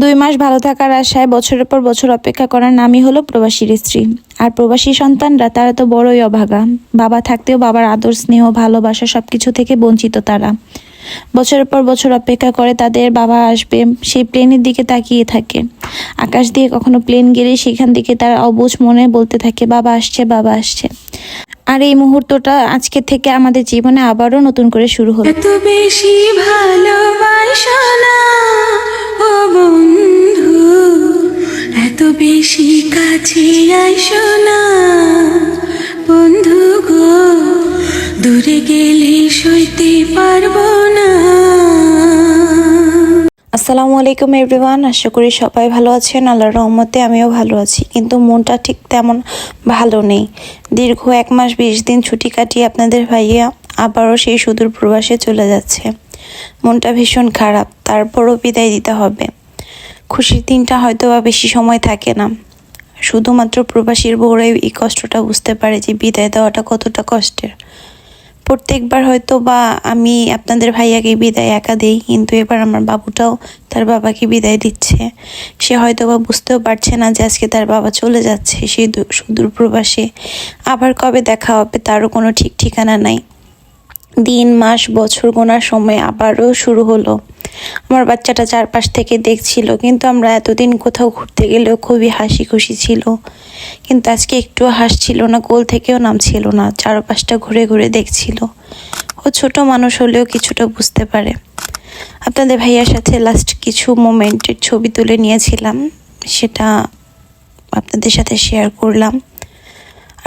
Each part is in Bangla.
2 মাস ভালো থাকার আশায় বছরের পর বছর অপেক্ষা করার নামই হলো প্রবাসীর স্ত্রী। আর প্রবাসী সন্তানরা তারা তো বড়ই অভাগা। বাবা থাকতেও বাবার আদর স্নেহ ভালোবাসা সবকিছু থেকে বঞ্চিত তারা। বছরের পর বছর অপেক্ষা করে তাদের বাবা আসবে, সেই প্লেনের দিকে তাকিয়ে থাকে। আকাশ দিয়ে কখনো প্লেন গেলে সেখান থেকে তারা অবুঝ মনে বলতে থাকে বাবা আসছে, বাবা আসছে। আর এই মুহূর্তটা আজকে থেকে আমাদের জীবনে আবারও নতুন করে শুরু হলো। এত বেশি ভালোবাসা না ও বন্ধু, এত বেশি কাছে আইসো না বন্ধু গো, দূরে গেলে সইতে পারবো না। আসসালামু আলাইকুম এভরিওয়ান, আশা করি সবাই ভালো আছেন। আল্লাহর রহমতে আমিও ভালো আছি, কিন্তু মনটা ঠিক তেমন ভালো নেই। দীর্ঘ 1 মাস 20 দিন ছুটি কাটিয়ে আপনাদের ভাইয়া আবারও সেই সুদূর প্রবাসে চলে যাচ্ছে। মনটা ভীষণ খারাপ, তারপরও বিদায় দিতে হবে। খুশির দিনটা হয়তো বা বেশি সময় থাকে না। শুধুমাত্র প্রবাসীর বউরাই এই কষ্টটা বুঝতে পারে যে বিদায় দেওয়াটা কতটা কষ্টের। প্রত্যেকবার হয়তো বা আমি আপনাদের ভাইয়াকে বিদায় একা দিই, কিন্তু এবার আমার বাবুটাও তার বাবাকে বিদায় দিচ্ছে। সে হয়তো বা বুঝতেও পারছে না যে আজকে তার বাবা চলে যাচ্ছে সেই সুদূর প্রবাসে। আবার কবে দেখা হবে তারও কোনো ঠিক ঠিকানা নাই। দিন মাস বছর গোনার সময় আবারও শুরু হলো। আমার বাচ্চাটা চারপাশ থেকে দেখছিল, কিন্তু আমরা এতদিন কোথাও ঘুরতে গেলেও খুবই হাসি খুশি ছিল, কিন্তু আজকে একটুও হাসছিল না, কোল থেকেও নামছিল না, চারপাশটা ঘুরে ঘুরে দেখছিল। ও ছোট মানুষ হলেও কিছুটা বুঝতে পারে। আপনাদের ভাইয়ার সাথে লাস্ট কিছু মোমেন্টের ছবি তুলে নিয়েছিলাম, সেটা আপনাদের সাথে শেয়ার করলাম।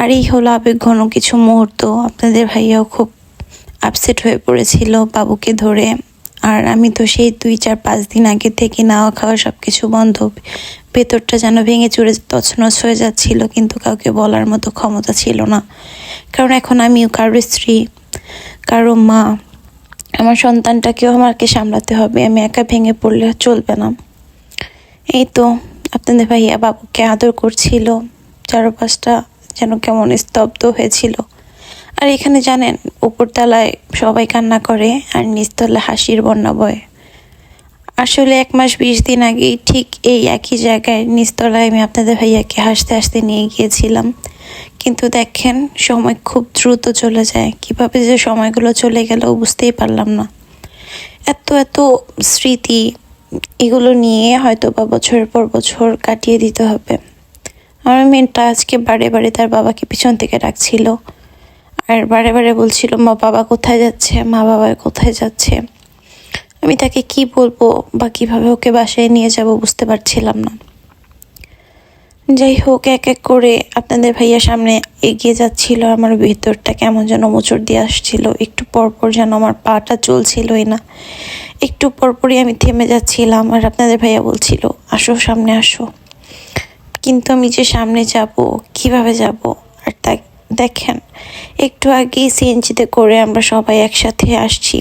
আর এই হলো আবেগঘন কিছু মুহূর্ত। আপনাদের ভাইয়াও খুব আপসেট হয়ে পড়েছিল বাবুকে ধরে। আর আমি তো সেই 2-4-5 দিন আগে থেকে নাওয়া খাওয়া সব কিছু বন্ধ। ভেতরটা যেন ভেঙে চুরে তছনছ হয়ে যাচ্ছিল, কিন্তু কাউকে বলার মতো ক্ষমতা ছিল না। কারণ এখন আমিও কারো স্ত্রী, কারো মা। আমার সন্তানটাকেও আমাকে সামলাতে হবে, আমি একা ভেঙে পড়লে চলবে না। এই তো আপনাদের ভাইয়া বাবুকে আদর করছিল, চারপাশটা যেন কেমন স্তব্ধ হয়েছিল। আর এখানে জানেন, উপরতলায় সবাই কান্না করে আর নিচতলায় হাসির বন্যা বয়। আসলে 1 মাস 20 দিন আগেই ঠিক এই একই জায়গায় নিচতলায় আমি আপনাদের ভাইয়াকে হাসতে হাসতে নিয়ে গিয়েছিলাম। কিন্তু দেখেন, সময় খুব দ্রুত চলে যায়। কিভাবে যে সময়গুলো চলে গেল বুঝতেই পারলাম না। এত এত স্মৃতি, এগুলো নিয়ে হয়তো বা বছরের পর বছর কাটিয়ে দিতে হবে। আমার মেয়েটা আজকে বারে বারে তার বাবাকে পিছন থেকে ডাকছিল, আর বারে বারে বলছিল মা বাবা কোথায় যাচ্ছে, মা বাবা কোথায় যাচ্ছে। আমি তাকে কি বলবো বা কিভাবে ওকে বাসায় নিয়ে যাব বুঝতে পারছিলাম না। যাই হোক, এক এক করে আপনাদের ভাইয়া সামনে এগিয়ে যাচ্ছিল, আমার ভিতরটা কেমন যেন মোচড় দিয়ে আসছিল। একটু পরপর যেন আমার পাটা চলছিলই না, একটু পরপরই আমি থেমে যাচ্ছিলাম। আর আপনাদের ভাইয়া বলছিল আসো, সামনে আসো। কিন্তু আমি যে সামনে যাব, কিভাবে যাব? আর তা দেখেন, একটু আগেই সিএনজিতে করে আমরা সবাই একসাথে আসছি,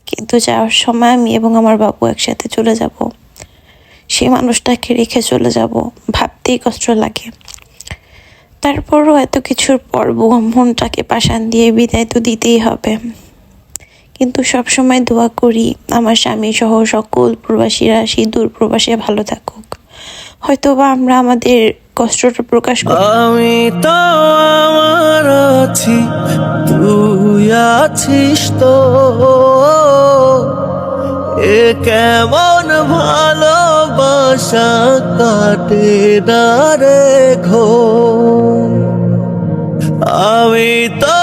কিন্তু যাওয়ার সময় আমি এবং আমার বাবু একসাথে চলে যাব। সেই মানুষটাকে রেখে চলে যাব, ভাবতেই কষ্ট লাগে। তারপরও এত কিছুর পর মনটাকে পাষাণ দিয়ে বিদায় তো দিতেই হবে। কিন্তু সবসময় দোয়া করি আমার স্বামী সহ সকল প্রবাসীরা সেই দূর প্রবাসে ভালো থাকুক। হয়তো বা আমরা আমাদের কষ্টটা প্রকাশ করি। আমি তো আমার আছি, তুই আছিস তো, এ কেমন ভালোবাসা কাটে না রে ঘোর। আমি তো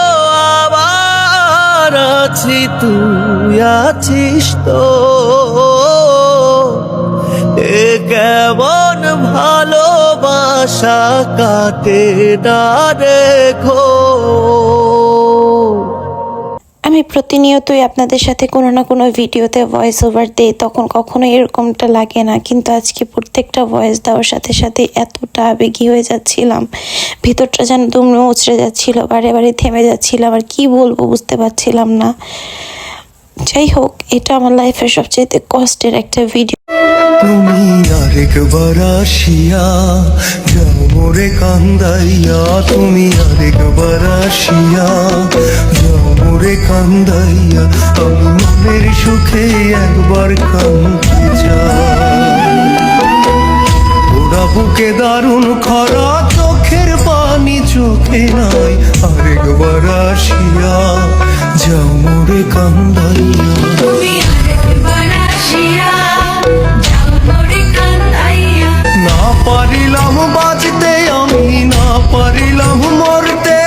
আমার আছি, তুই আছিস তো, এ কেমন ভালোবাসা কাটে না রে ঘোর। আমি প্রতিনিয়তই আপনাদের সাথে কোনো না কোনো ভিডিওতে ভয়েস ওভার দিই, তখন কখনো এরকমটা লাগে না। কিন্তু আজকে প্রত্যেকটা ভয়েস দেওয়ার সাথে সাথে এতটা আবেগী হয়ে যাচ্ছিলাম, ভিতরটা যেন দুমড়ে মুচড়ে যাচ্ছিল, বারে বারে থেমে যাচ্ছিলাম, আর কি বলবো বুঝতে পারছিলাম না। যাই হোক, এটা আমার লাইফের সবচেয়ে কষ্টের একটা ভিডিও। তুমি আরেকবার আসিয়া যাও মোরে কান্দাইয়া, তুমি আরেকবার আসিয়া যাও মোরে কান্দাইয়া, আমি মনের সুখে একবার কান্দি যাই। বুকে দারুণ খরা, চোখের পানি চোখে নাই, আরেকবার আসিয়া যাও মোরে কান্দাইয়া। তুমি আরেকবার আসিয়া যাও মোরে কান্দাইয়া। না পারিলাম বাঁচতে আমি, না পারিলাম মরতে,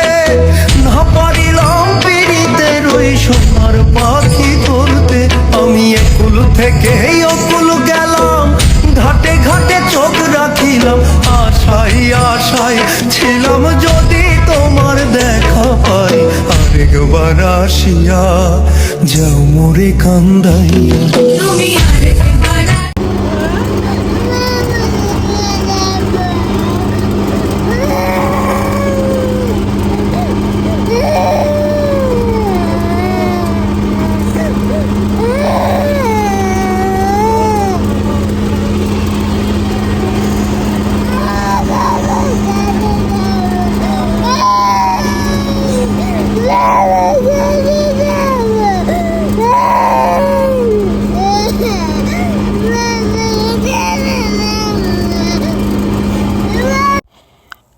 না পারিলাম পিড়িতে রই সোনার পাখি ধরতে। আমি একুল থেকে অকুল গেলাম, ঘাটে ঘাটে চোখ রাখিলাম, আশায় আশায় ছিলাম যদি তোমার দেখা পাই, আরেকবার আসিয়া যাও মোরে কান্দাইয়া। তুমি আরেকবার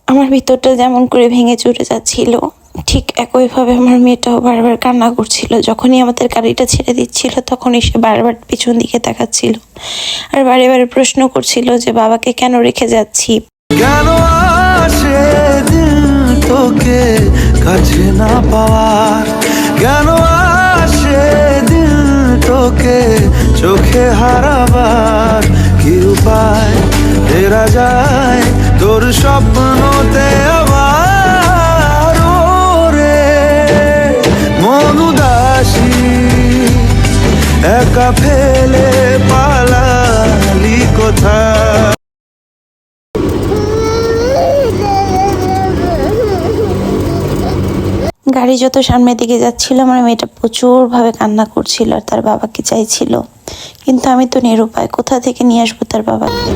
আমার ভিতরটা যেমন করে ভেঙে চুরে যাচ্ছিল, ঠিক একইভাবে আমার মেয়েটাও বারবার কান্না করছিল। যখনই আমাদের গাড়িটা ছেড়ে দিচ্ছিল তখনই সে বারবার পিছন দিকে তাকাচ্ছিল আর বারে বারে প্রশ্ন করছিল যে বাবাকে কেন রেখে যাচ্ছি। কেন আসে দিল তোকে কাছে না পাওয়ার, কেন আসে দিল তোকে চোখে হারাবার, কি উপায় ফেরা যায় তোর স্বপ্নতে আবার, রে মন উদাসী একা ফেলে পালালি কোথায়। গাড়ি যত সামনের দিকে যাচ্ছিল আমার মেয়েটা প্রচুরভাবে কান্না করছিল আর তার বাবাকে চাইছিল, কিন্তু আমি তো নিরুপায়, কোথা থেকে নিয়ে আসবো তার বাবাকে।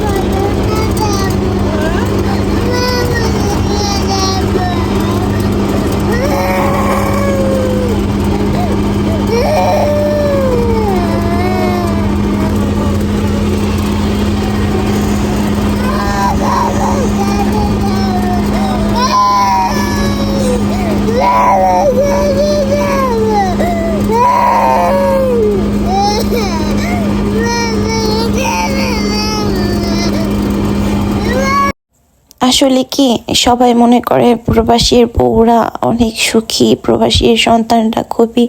আসলে কি সবাই মনে করে প্রবাসীর বউরা অনেক সুখী, প্রবাসীর সন্তানরা খুবই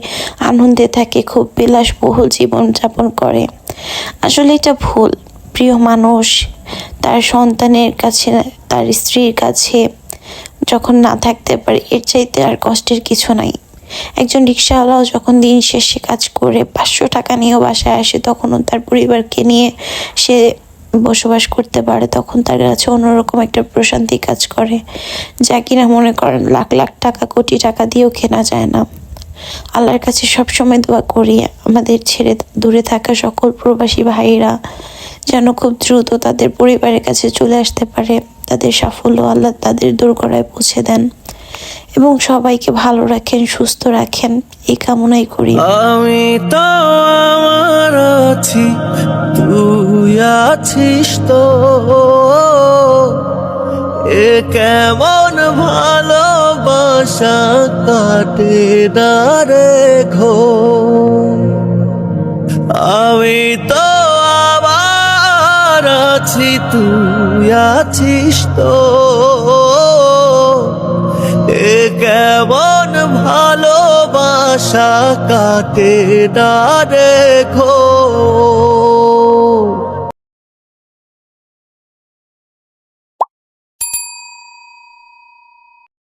আনন্দে থাকে, খুব বিলাসবহুল জীবনযাপন করে। আসলে এটা ভুল। প্রিয় মানুষ তার সন্তানের কাছে, তার স্ত্রীর কাছে যখন না থাকতে পারে, এর চাইতে আর কষ্টের কিছু নাই। একজন রিক্সাওয়ালাও যখন দিন শেষে কাজ করে 500 টাকা নিয়েও বাসায় আসে, তখনও তার পরিবারকে নিয়ে সে বসবাস করতে পারে, তখন তার কাছে অন্যরকম একটা প্রশান্তি কাজ করে, যা কিনা মনে করেন লাখ লাখ টাকা, কোটি টাকা দিয়েও কেনা যায় না। আল্লাহর কাছে সবসময় দোয়া করি আমাদের ছেড়ে দূরে থাকা সকল প্রবাসী ভাইরা যেন খুব দ্রুত তাদের পরিবারের কাছে চলে আসতে পারে, তাদের সাফল্য আল্লাহ তাদের দোরগোড়ায় পৌঁছে দেন এবং সবাইকে ভালো রাখেন, সুস্থ রাখেন, এই কামনাই করি। আমি তো আমার আছি, তুই আছিস তো, এ কেমন ভালোবাসা কাটে না রে ঘোর। আমি তো আমার আছি, তুই আছিস তো, এ কেমন ভালোবাসা কাটে না রে ঘোর।